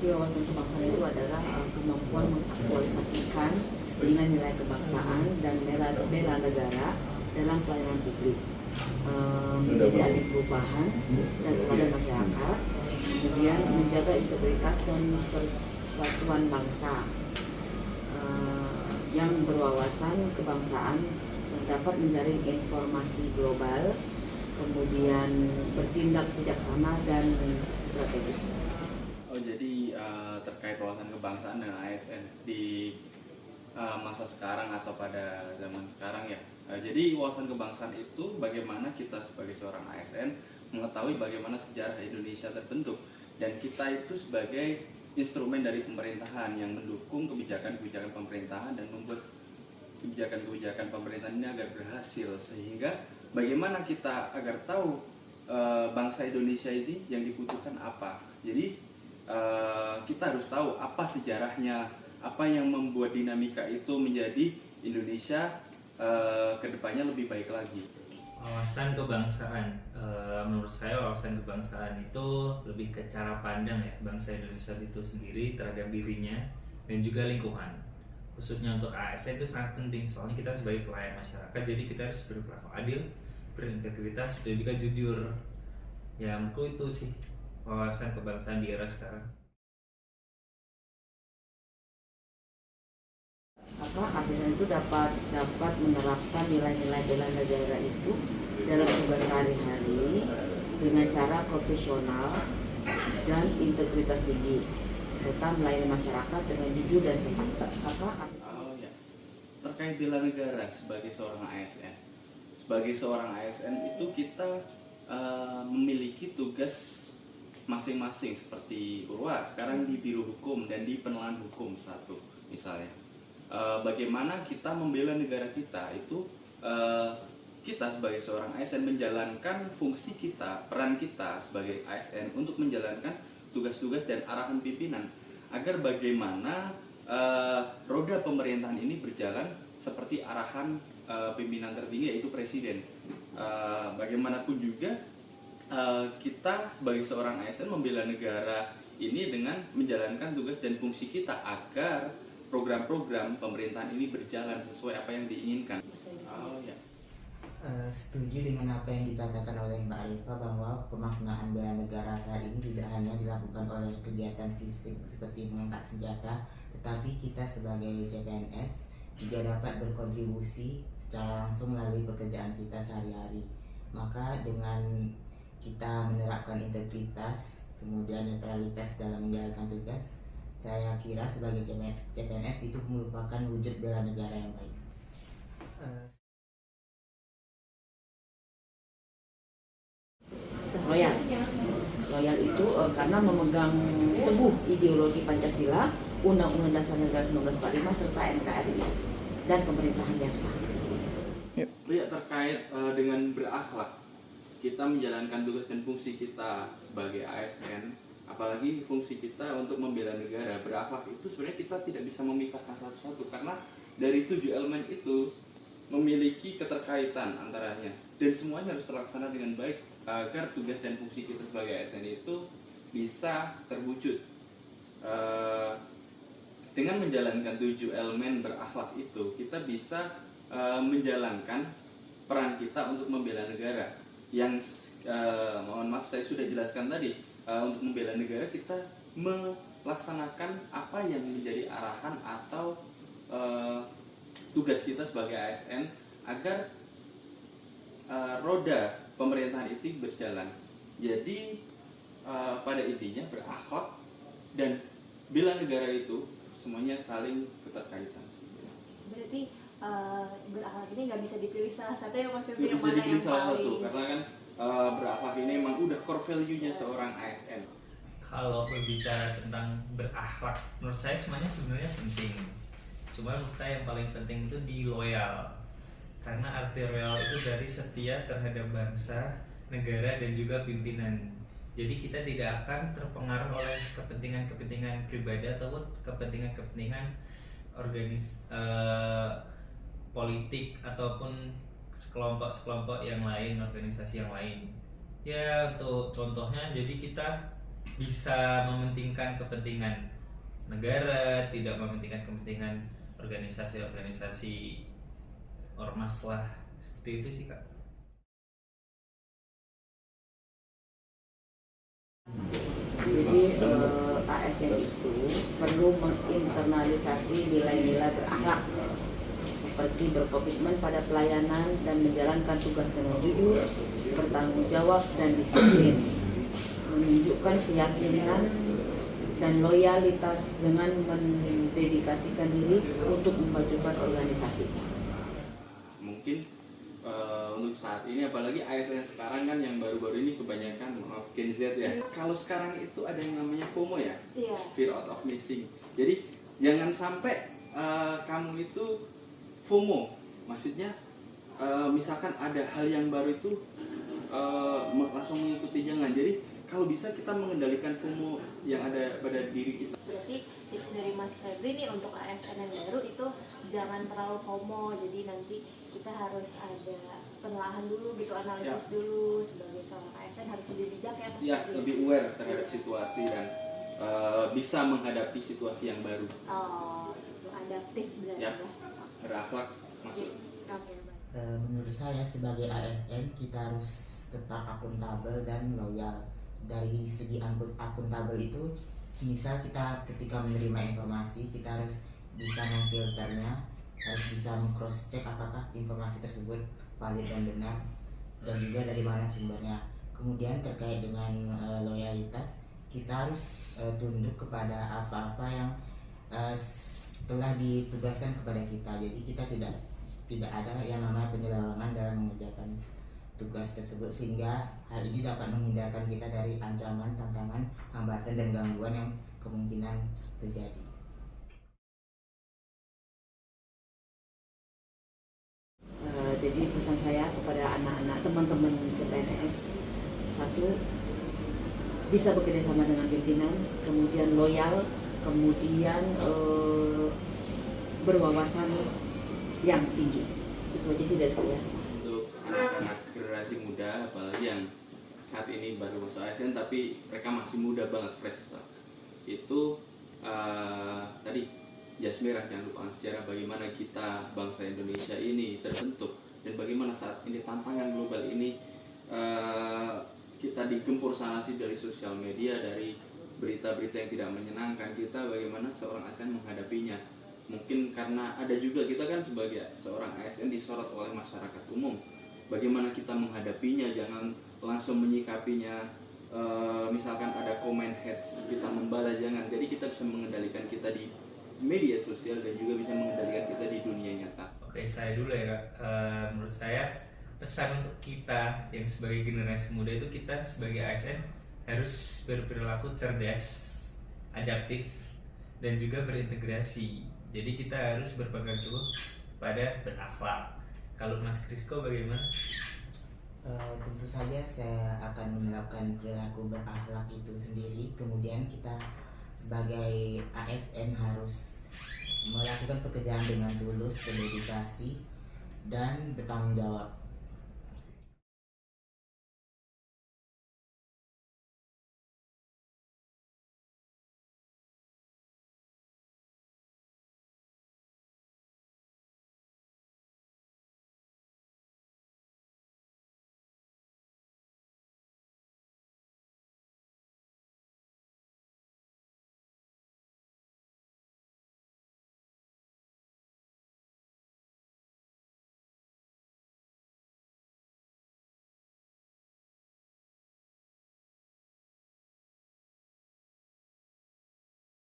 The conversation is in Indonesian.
Fungsi wawasan kebangsaan itu adalah kemampuan mengaktualisasikan nilai-nilai kebangsaan dan bela negara dalam pelayanan publik, menjadi agen perubahan dan teladan masyarakat, kemudian menjaga integritas dan persatuan bangsa, yang berwawasan kebangsaan yang dapat menjaring informasi global, kemudian bertindak bijaksana dan strategis. Oh, jadi terkait wawasan kebangsaan dan ASN di masa sekarang atau pada zaman sekarang ya. Jadi wawasan kebangsaan itu bagaimana kita sebagai seorang ASN mengetahui bagaimana sejarah Indonesia terbentuk, dan kita itu sebagai instrumen dari pemerintahan yang mendukung kebijakan-kebijakan pemerintahan dan membuat kebijakan-kebijakan pemerintahan ini agar berhasil, sehingga bagaimana kita agar tahu bangsa Indonesia ini yang dibutuhkan apa. Jadi kita harus tahu apa sejarahnya, apa yang membuat dinamika itu menjadi Indonesia kedepannya lebih baik lagi. Wawasan kebangsaan, menurut saya wawasan kebangsaan itu lebih ke cara pandang ya bangsa Indonesia itu sendiri terhadap dirinya dan juga lingkungan. Khususnya untuk ASN itu sangat penting, soalnya kita sebagai pelayan masyarakat, jadi kita harus berperilaku adil, berintegritas dan juga jujur. Ya menurutku itu sih wawasan kebangsaan di era sekarang. ASN itu dapat menerapkan nilai-nilai bela negara itu dalam tugas sehari-hari dengan cara profesional dan integritas tinggi, serta melayani masyarakat dengan jujur dan cepat. Ya. Terkait bela negara sebagai seorang ASN. Sebagai seorang ASN itu kita memiliki tugas masing-masing, seperti Urwa sekarang di Biro Hukum dan di Penelahan Hukum 1 misalnya. Bagaimana kita membela negara kita itu, kita sebagai seorang ASN menjalankan fungsi kita, peran kita sebagai ASN untuk menjalankan tugas-tugas dan arahan pimpinan agar bagaimana roda pemerintahan ini berjalan seperti arahan pimpinan tertinggi, yaitu presiden. Bagaimanapun juga kita sebagai seorang ASN membela negara ini dengan menjalankan tugas dan fungsi kita agar program-program pemerintahan ini berjalan sesuai apa yang diinginkan. Ya. Setuju dengan apa yang dikatakan oleh Mbak Arifah bahwa pemaknaan bela negara saat ini tidak hanya dilakukan oleh kegiatan fisik seperti mengangkat senjata, tetapi kita sebagai CPNS juga dapat berkontribusi secara langsung melalui pekerjaan kita sehari-hari. Maka dengan kita menerapkan integritas, kemudian netralitas dalam menjalankan tugas, saya kira sebagai CPNS itu merupakan wujud bela negara yang baik. Loyal itu karena memegang teguh ideologi Pancasila, Undang-Undang Dasar Negara 1945 serta NKRI dan pemerintahan yang sah. Ya, terkait dengan berakhlak, kita menjalankan tugas dan fungsi kita sebagai ASN, apalagi fungsi kita untuk membela negara. Berakhlak itu sebenarnya kita tidak bisa memisahkan satu-satu, karena dari 7 elemen itu memiliki keterkaitan antaranya, dan semuanya harus terlaksana dengan baik agar tugas dan fungsi kita sebagai ASN itu bisa terwujud. Dengan menjalankan 7 elemen berakhlak itu, kita bisa menjalankan peran kita untuk membela negara. Yang mohon maaf saya sudah jelaskan tadi, untuk membela negara kita melaksanakan apa yang menjadi arahan atau tugas kita sebagai ASN agar roda pemerintahan itu berjalan. Jadi pada intinya berakhlak dan bela negara itu semuanya saling keterkaitan. Berarti berakhlak ini nggak bisa dipilih salah satu ya Mas Febri, yang mana yang salah paling satu, karena kan berakhlak ini memang udah core value-nya seorang ASN. Kalau berbicara tentang berakhlak, menurut saya semuanya sebenarnya penting. Cuma menurut saya yang paling penting itu di loyal. Karena arti loyal itu dari setia terhadap bangsa, negara dan juga pimpinan. Jadi kita tidak akan terpengaruh oleh kepentingan-kepentingan pribadi ataupun kepentingan-kepentingan politik ataupun sekelompok yang lain, organisasi yang lain. Ya untuk contohnya, jadi kita bisa mementingkan kepentingan negara, tidak mementingkan kepentingan organisasi-organisasi ormas lah, seperti itu sih Kak. Jadi ASN itu perlu menginternalisasi nilai-nilai berakhlak seperti berkomitmen pada pelayanan dan menjalankan tugas dengan jujur, bertanggung jawab dan disiplin, menunjukkan keyakinan dan loyalitas dengan mendedikasikan diri untuk memajukan organisasi. Mungkin untuk saat ini, apalagi ASN sekarang kan yang baru-baru ini kebanyakan maaf Gen Z ya. Kalau sekarang itu ada yang namanya FOMO ya, Iya. fear out of missing. Jadi jangan sampai kamu itu FOMO, maksudnya misalkan ada hal yang baru itu langsung mengikuti, jangan. Jadi kalau bisa kita mengendalikan FOMO yang ada pada diri kita. Berarti tips dari Mas Febri nih untuk ASN yang baru itu jangan terlalu FOMO, jadi nanti kita harus ada penelaahan dulu gitu, analisis dulu. Sebagai seorang ASN harus lebih bijak ya Mas Ya, Febri? lebih aware terhadap situasi dan bisa menghadapi situasi yang baru. Oh, itu adaptif berarti Ya. ya. Berakhlak masuk. Oke, baik. Menurut saya sebagai ASN kita harus tetap akuntabel dan loyal. Dari segi akuntabel itu, semisal kita ketika menerima informasi kita harus bisa memfilternya, harus bisa meng-cross check apakah informasi tersebut valid dan benar, dan juga dari mana sumbernya. Kemudian terkait dengan loyalitas, kita harus tunduk kepada apa-apa yang telah ditugaskan kepada kita. Jadi kita tidak ada yang namanya penyelewengan dalam mengerjakan tugas tersebut, sehingga hal ini dapat menghindarkan kita dari ancaman, tantangan, hambatan dan gangguan yang kemungkinan terjadi. Jadi pesan saya kepada anak-anak teman-teman CPNS, satu, bisa bekerja sama dengan pimpinan, kemudian loyal, kemudian berwawasan yang tinggi. Itu aja sih dari saya. Untuk anak-anak generasi muda, apalagi yang saat ini baru masuk ASN tapi mereka masih muda banget, fresh, itu tadi jas merah, jangan lupakan sejarah bagaimana kita bangsa Indonesia ini terbentuk dan bagaimana saat ini tantangan global ini kita digempur sana sih dari sosial media, dari berita-berita yang tidak menyenangkan kita, bagaimana seorang ASN menghadapinya. Mungkin karena ada juga kita kan sebagai seorang ASN disorot oleh masyarakat umum, bagaimana kita menghadapinya, jangan langsung menyikapinya. Misalkan ada komen hate kita membalas, jangan. Jadi kita bisa mengendalikan kita di media sosial dan juga bisa mengendalikan kita di dunia nyata. Oke, saya dulu ya Kak. Menurut saya pesan untuk kita yang sebagai generasi muda itu, kita sebagai ASN harus berperilaku cerdas, adaptif, dan juga berintegrasi. Jadi kita harus berpegang teguh pada berakhlak. Kalau Mas Krisko bagaimana? Tentu saja saya akan menerapkan perilaku berakhlak itu sendiri. Kemudian kita sebagai ASN harus melakukan pekerjaan dengan tulus, berdedikasi, dan bertanggung jawab.